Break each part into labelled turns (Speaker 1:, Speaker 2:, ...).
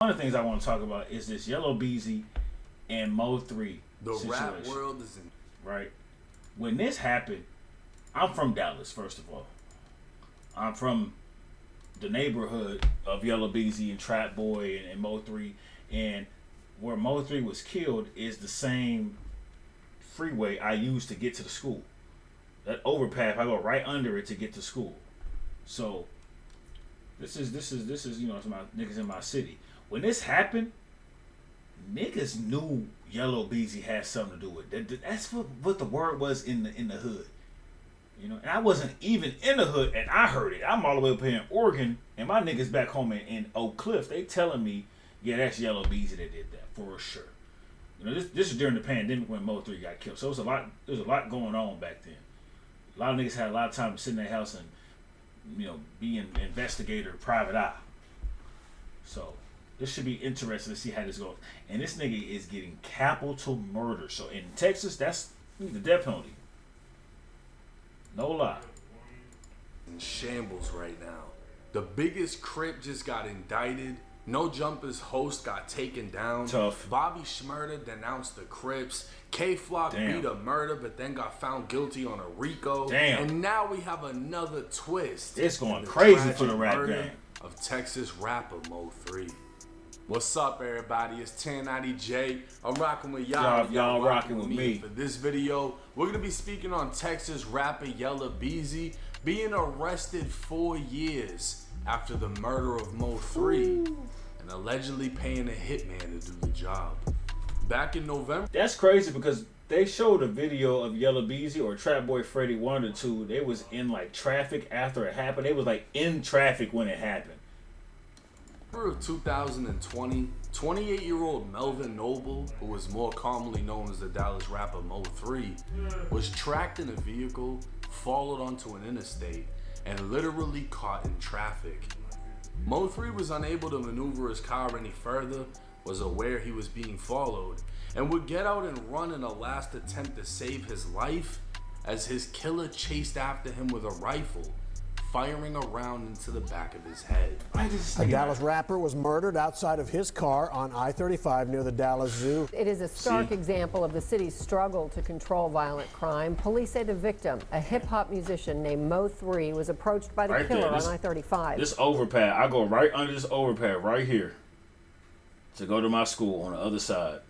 Speaker 1: one of the things I want to talk about is this Yella Beezy and Mo3
Speaker 2: The
Speaker 1: situation.
Speaker 2: rap world is in...
Speaker 1: Right. When this happened, I'm from Dallas, first of all. I'm from the neighborhood of Yella Beezy and Trap Boy and Mo3. And where Mo3 was killed is the same freeway I used to get to the school. That overpass, I go right under it to get to school. So this is it's my niggas in my city. When this happened, niggas knew Yella Beezy had something to do with it. That's what the word was in the hood. And I wasn't even in the hood and I heard it. I'm all the way up here in Oregon and my niggas back home in Oak Cliff, they telling me, yeah, that's Yella Beezy that did that for sure. This is during the pandemic when Mo3 got killed. So there was a lot going on back then. A lot of niggas had a lot of time to sit in their house and, be an investigator, private eye. So this should be interesting to see how this goes. And this nigga is getting capital murder. So in Texas, that's the death penalty. No lie.
Speaker 2: In shambles right now. The biggest Crip just got indicted. No Jumpers host got taken down.
Speaker 1: Tough.
Speaker 2: Bobby Shmurda denounced the Crips. K-Flock beat a murder but then got found guilty on a RICO.
Speaker 1: Damn.
Speaker 2: And now we have another twist.
Speaker 1: It's going crazy for the rap game.
Speaker 2: Of Texas rapper Mo3. What's up, everybody? It's 1090J. I'm rocking with y'all.
Speaker 1: Y'all rocking with me.
Speaker 2: For this video, we're going to be speaking on Texas rapper Yella Beezy being arrested 4 years after the murder of Mo3 and allegedly paying a hitman to do the job. Back in November.
Speaker 1: That's crazy because they showed a video of Yella Beezy or Trap Boy Freddy, one or two. They was in like traffic after it happened. They was like in traffic when it happened.
Speaker 2: Of 2020, 28-year-old Melvin Noble, who was more commonly known as the Dallas rapper Mo3, was tracked in a vehicle, followed onto an interstate, and literally caught in traffic. Mo3 was unable to maneuver his car any further, was aware he was being followed, and would get out and run in a last attempt to save his life as his killer chased after him with a rifle, firing a round into the back of his head.
Speaker 3: A Dallas rapper was murdered outside of his car on I-35 near the Dallas Zoo.
Speaker 4: It is a stark example of the city's struggle to control violent crime. Police say the victim, a hip-hop musician named Mo3, was approached by the killer on I-35.
Speaker 1: This overpass, I go right under this overpass right here to go to my school on the other side.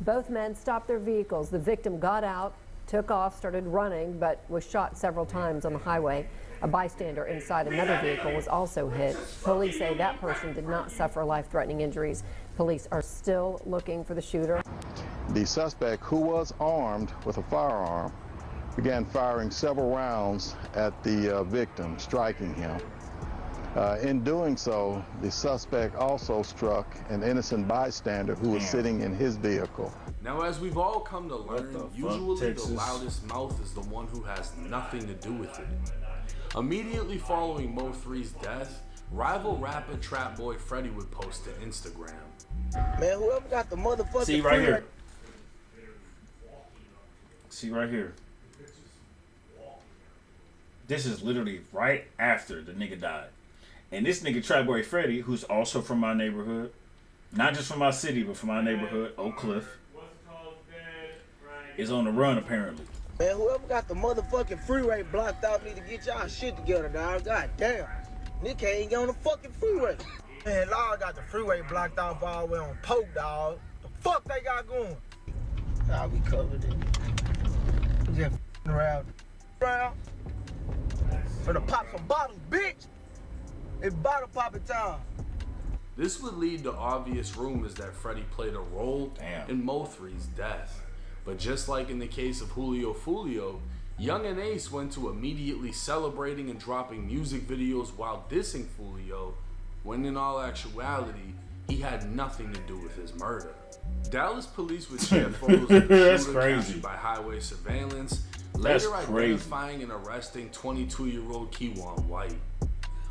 Speaker 4: Both men stopped their vehicles. The victim got out, took off, started running, but was shot several times on the highway. A bystander inside another vehicle was also hit. Police say that person did not suffer life-threatening injuries. Police are still looking for the shooter.
Speaker 5: The suspect, who was armed with a firearm, began firing several rounds at the victim, striking him. In doing so, the suspect also struck an innocent bystander who was sitting in his vehicle.
Speaker 2: Now, as we've all come to learn, usually the loudest mouth is the one who has nothing to do with it. Immediately following Mo3's death, rival rapper Trap Boy Freddy would post to Instagram.
Speaker 6: Man, whoever got the motherfucking...
Speaker 1: See right here. See right here. This is literally right after the nigga died. And this nigga Trap Boy Freddy, who's also from my neighborhood, not just from my city, but from my neighborhood, Oak Cliff, is on the run apparently.
Speaker 6: Man, whoever got the motherfucking freeway blocked out need to get y'all shit together, dog. God damn. Nigga can't even get on the fucking freeway. Man, Law got the freeway blocked off all the way on Poke, dog. The fuck they got going? I'll be covered in it. Just around. Finna pop some bottles, bitch. It's bottle popping time.
Speaker 2: This would lead to obvious rumors that Freddy played a role in Mo3's death. But just like in the case of Julio Fulio, Young and Ace went to immediately celebrating and dropping music videos while dissing Fulio, when in all actuality, he had nothing to do with his murder. Dallas police would share photos of the shooter captured by highway surveillance, later identifying and arresting 22-year-old Keywan White.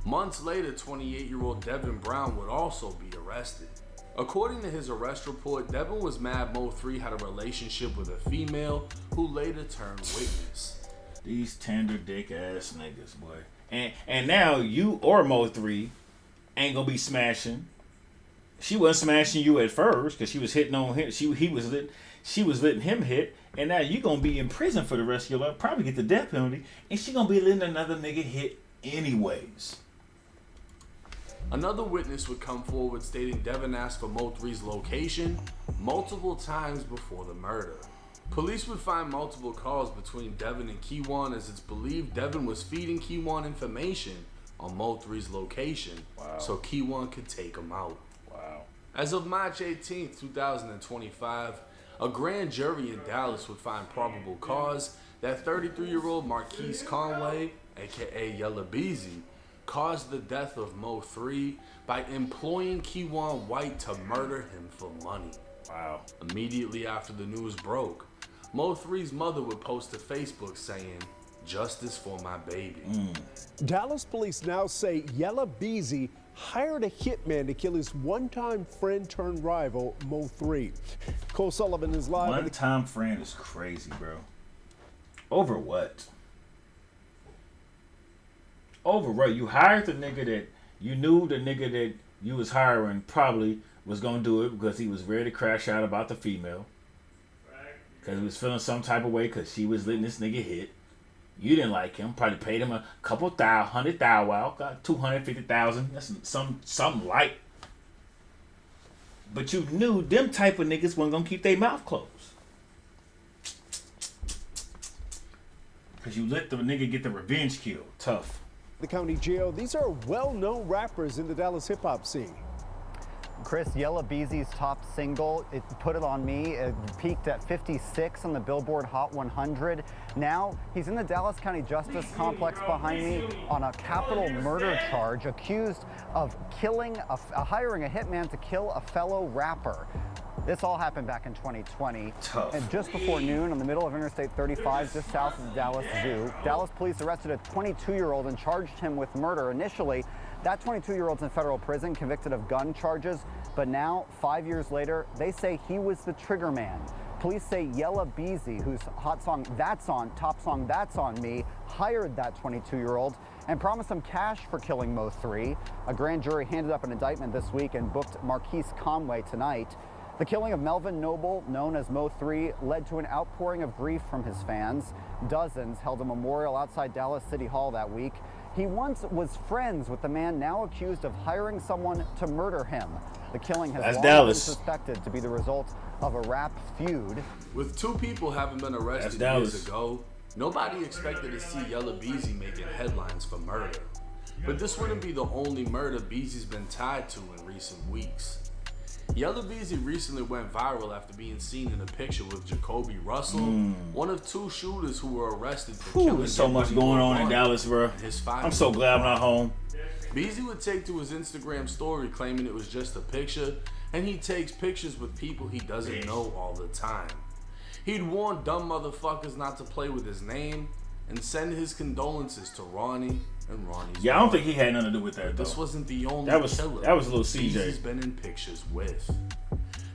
Speaker 2: Months later, 28-year-old Devin Brown would also be arrested. According to his arrest report, Devin was mad Mo3 had a relationship with a female who later turned witness.
Speaker 1: These tender dick ass niggas, boy. And now you or Mo3 ain't gonna be smashing she wasn't smashing you at first because she was hitting on him. She was letting him hit, and now you gonna be in prison for the rest of your life. Probably get the death penalty, and she gonna be letting another nigga hit anyways.
Speaker 2: Another witness would come forward stating Devin asked for Mo3's location multiple times before the murder. Police would find multiple calls between Devin and Keywan, as it's believed Devin was feeding Keywan information on Mo3's location so Keywan could take him out.
Speaker 1: Wow.
Speaker 2: As of March 18th, 2025, a grand jury in Dallas would find probable cause that 33-year-old Marquise Conway, aka Yella Beezy, caused the death of Mo3 by employing Keywan White to murder him for money.
Speaker 1: Wow.
Speaker 2: Immediately after the news broke, Mo3's mother would post to Facebook saying, "Justice for my baby."
Speaker 3: Dallas police now say Yella Beezy hired a hitman to kill his one-time friend turned rival, Mo3. Cole Sullivan is live.
Speaker 1: One-time friend is crazy, bro. Over what? Over what? You hired the nigga that you knew the nigga that you was hiring probably was gonna do it because he was ready to crash out about the female. Because he was feeling some type of way because she was letting this nigga hit. You didn't like him. Probably paid him a couple $100,000 out. Got $250,000. That's something light. But you knew them type of niggas weren't gonna keep their mouth closed. Because you let the nigga get the revenge kill. Tough.
Speaker 3: The county jail. These are well-known rappers in the Dallas hip-hop scene.
Speaker 7: Chris, Yella Beezy's top single, It Put It On Me, it peaked at 56 on the Billboard Hot 100. Now, he's in the Dallas County Justice Complex behind me on a capital murder charge, accused of hiring a hitman to kill a fellow rapper. This all happened back in 2020.
Speaker 1: Tough.
Speaker 7: And just before noon, on the middle of Interstate 35, just south of the Dallas Zoo, Dallas police arrested a 22-year-old and charged him with murder. Initially, that 22-year-old's in federal prison, convicted of gun charges, but now, 5 years later, they say he was the trigger man. Police say Yella Beezy, whose hot song That's On, top song That's On Me, hired that 22-year-old and promised him cash for killing Mo3. A grand jury handed up an indictment this week and booked Marquise Conway tonight. The killing of Melvin Noble, known as Mo3, led to an outpouring of grief from his fans. Dozens held a memorial outside Dallas City Hall that week. He once was friends with the man now accused of hiring someone to murder him. The killing has long been suspected to be the result of a rap feud.
Speaker 2: With two people having been arrested years ago, nobody expected to see Yella Beezy making headlines for murder. But this wouldn't be the only murder Beezy's been tied to in recent weeks. Yella Beezy recently went viral after being seen in a picture with Jacoby Russell, one of two shooters who were arrested for killing.
Speaker 1: There's so much going on in Dallas, bro. I'm so glad I'm not home.
Speaker 2: Beezy would take to his Instagram story claiming it was just a picture, and he takes pictures with people he doesn't know all the time. He'd warn dumb motherfuckers not to play with his name and send his condolences to Ronnie and Ronnie's
Speaker 1: I don't think he had nothing to do with that, though.
Speaker 2: This wasn't the only killer
Speaker 1: that was a little CJ.
Speaker 2: Beezy's been in pictures with.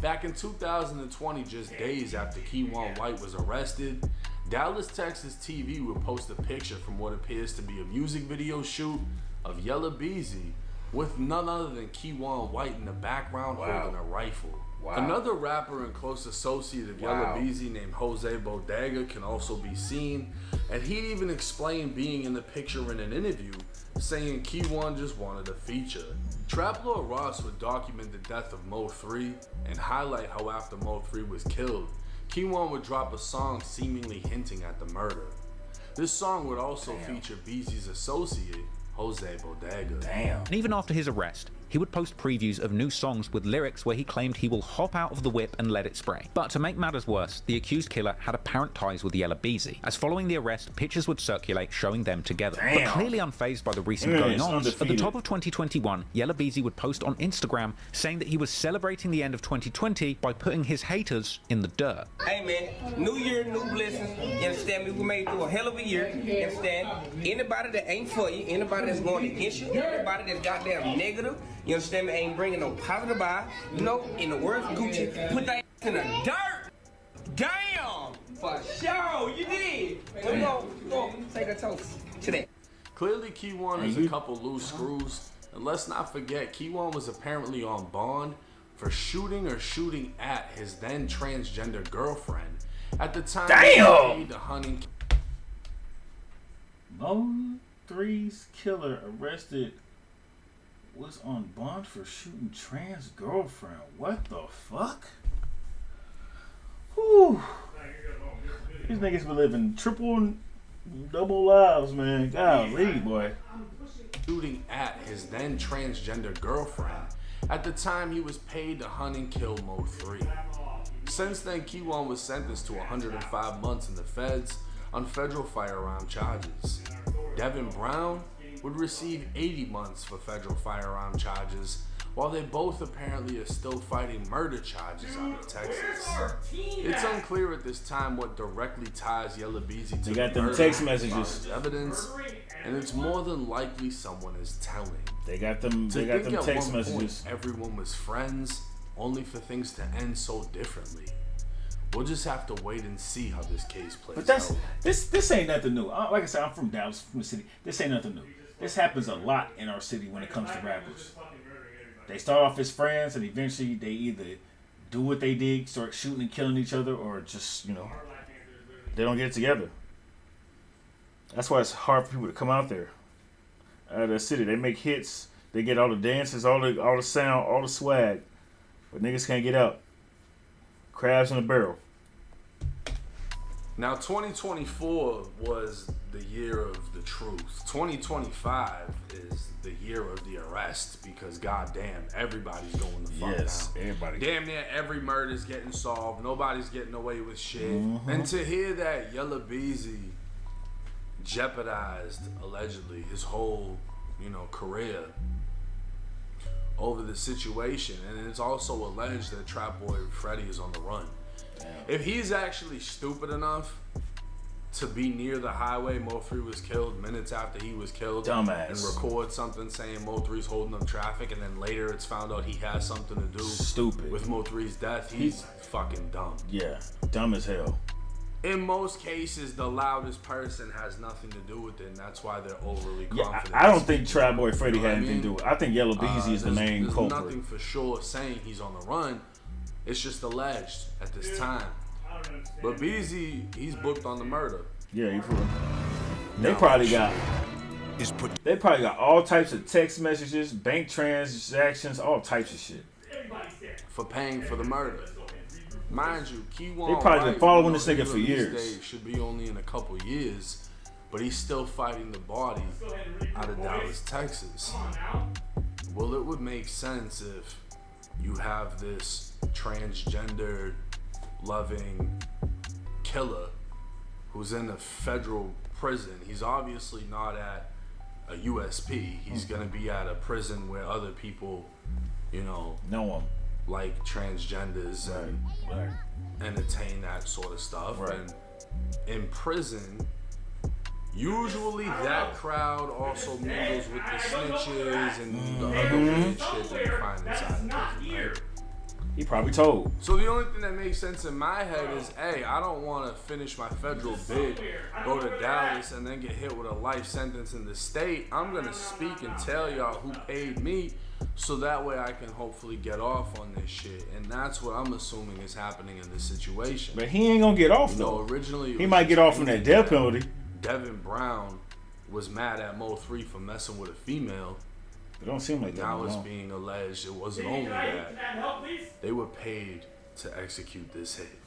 Speaker 2: Back in 2020, just days after Keywan White was arrested, Dallas, Texas TV would post a picture from what appears to be a music video shoot of Yella Beezy with none other than Keywan White in the background holding a rifle. Another rapper and close associate of Yella Beezy named Jose Bodega can also be seen, and he'd even explain being in the picture in an interview, saying Keywan just wanted a feature. Trap Lord Ross would document the death of Mo3 and highlight how after Mo3 was killed, Keywan would drop a song seemingly hinting at the murder. This song would also feature Beezy's associate, Jose Bodega.
Speaker 8: And even after his arrest, he would post previews of new songs with lyrics where he claimed he will hop out of the whip and let it spray. But to make matters worse, the accused killer had apparent ties with Yella Beezy, as following the arrest, pictures would circulate showing them together. But clearly unfazed by the recent going-ons, at the top of 2021, Yella Beezy would post on Instagram saying that he was celebrating the end of 2020 by putting his haters in the dirt.
Speaker 9: Hey man, new year, new blessings, you understand me? We made it through a hell of a year, you understand? Anybody that ain't for you, anybody that's going against you, anybody that's goddamn negative, you understand me, ain't bringing no positive vibe. You know, in the words of Gucci, put that in the dirt. Damn! For sure, you did. So we gonna take a toast to that.
Speaker 2: Clearly, Keywan has a couple loose screws. And let's not forget, Keywan was apparently on bond for shooting or shooting at his then transgender girlfriend. At the time,
Speaker 1: damn,
Speaker 2: the hunting.
Speaker 1: Mo3's killer arrested was on bond for shooting trans girlfriend. What the fuck? Whew. These niggas been living triple and double lives, man. Golly, boy.
Speaker 2: Shooting at his then transgender girlfriend. At the time, he was paid to hunt and kill Mo3. Since then, Keywan was sentenced to 105 months in the feds on federal firearm charges. Devin Brown would receive 80 months for federal firearm charges, while they both apparently are still fighting murder charges out of Texas. It's unclear at this time what directly ties Yella Beezy to
Speaker 1: the murder. Text messages,
Speaker 2: evidence, and it's more than likely someone is telling.
Speaker 1: They got them text messages.
Speaker 2: Point, everyone was friends, only for things to end so differently. We'll just have to wait and see how this case plays out.
Speaker 1: This ain't nothing new. Like I said, I'm from Dallas, from the city. This ain't nothing new. This happens a lot in our city when it comes to rappers. They start off as friends, and eventually they either do what they did, start shooting and killing each other, or just, they don't get it together. That's why it's hard for people to come out there, out of the city. They make hits, they get all the dances, all the sound, all the swag, but niggas can't get out. Crabs in a barrel.
Speaker 2: Now, 2024 was the year of the truth. 2025 is the year of the arrest, because goddamn, everybody's going the fuck down.
Speaker 1: Everybody.
Speaker 2: Damn near every murder's getting solved. Nobody's getting away with shit. And to hear that Yella Beezy jeopardized, allegedly, his whole, career over the situation, and it's also alleged that Trap Boy Freddy is on the run. Damn. If he's actually stupid enough to be near the highway Mo3 was killed, minutes after he was killed,
Speaker 1: dumbass,
Speaker 2: and record something saying Mo3's holding up traffic, and then later it's found out he has something to do with Mo3's death, he's fucking dumb.
Speaker 1: Yeah, dumb as hell.
Speaker 2: In most cases, the loudest person has nothing to do with it, and that's why they're overly confident.
Speaker 1: I don't think Trap Boy Freddy had anything to do with it. I think Yella Beezy is the main culprit.
Speaker 2: There's nothing for sure saying he's on the run. It's just alleged at this time. But Beezy, he's booked on the murder.
Speaker 1: Yeah, they probably got all types of text messages, bank transactions, all types of shit
Speaker 2: for paying for the murder. Mind you, Keywan,
Speaker 1: they probably been following this nigga for years.
Speaker 2: Should be only in a couple years, but he's still fighting the body out of Dallas, Texas. Well, it would make sense if you have this transgender loving killer who's in a federal prison. He's obviously not at a USP. He's gonna be at a prison where other people, know
Speaker 1: him,
Speaker 2: like transgenders, and entertain that sort of stuff.
Speaker 1: Right.
Speaker 2: And in prison, usually that crowd also mingles with the snitches and the other weird shit that you find inside the prison, right?
Speaker 1: He probably told.
Speaker 2: So the only thing that makes sense in my head is, hey, I don't want to finish my federal bid, go to Dallas, and then get hit with a life sentence in the state. I'm going to speak and tell y'all who paid me, so that way I can hopefully get off on this shit. And that's what I'm assuming is happening in this situation.
Speaker 1: But he ain't going to get off, though.
Speaker 2: Originally,
Speaker 1: he might get off from that death penalty.
Speaker 2: Devin Brown was mad at Mo3 for messing with a female.
Speaker 1: It don't seem like that.
Speaker 2: Now it's being alleged it wasn't only that. They were paid to execute this hit.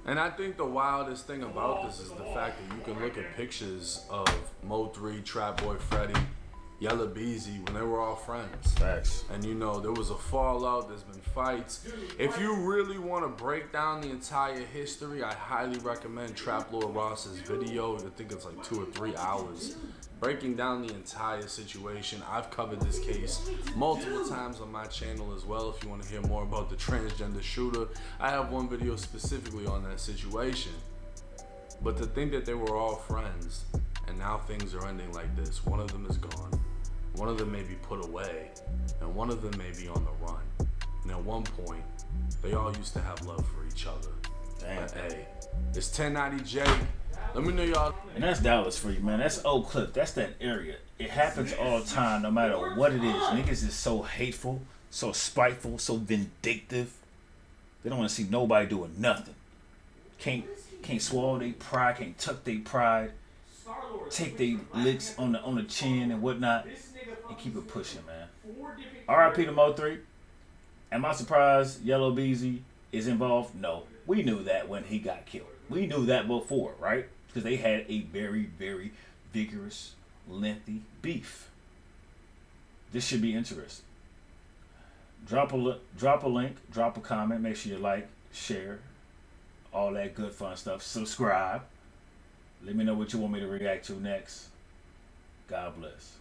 Speaker 2: And I think the wildest thing about this is the fact that you can look at pictures of Mo3, Trap Boy Freddy, Yella Beezy when they were all friends.
Speaker 1: Facts.
Speaker 2: And there was a fallout, there's been fights. If you really want to break down the entire history, I highly recommend Trap Lord Ross's video. I think it's like 2 or 3 hours. Breaking down the entire situation. I've covered this case multiple times on my channel as well. If you want to hear more about the transgender shooter, I have one video specifically on that situation. But to think that they were all friends and now things are ending like this, one of them is gone, one of them may be put away, and one of them may be on the run. And at one point, they all used to have love for each other.
Speaker 1: Damn.
Speaker 2: But hey, it's 1090 J. Let me know y'all.
Speaker 1: And that's Dallas for you, man. That's Oak Cliff. That's that area. It happens all the time, no matter what it is. Niggas is so hateful. so spiteful, so vindictive. They don't want to see nobody doing nothing. Can't swallow their pride, can't tuck their pride, take their licks on the chin and whatnot, and keep it pushing, man. R.I.P. to Mo3. Am I surprised Yella Beezy is involved? No. We knew that when he got killed. We knew that before, right? Because they had a very, very vigorous, lengthy beef. This should be interesting. Drop a link, drop a comment. Make sure you like, share, all that good fun stuff. Subscribe. Let me know what you want me to react to next. God bless.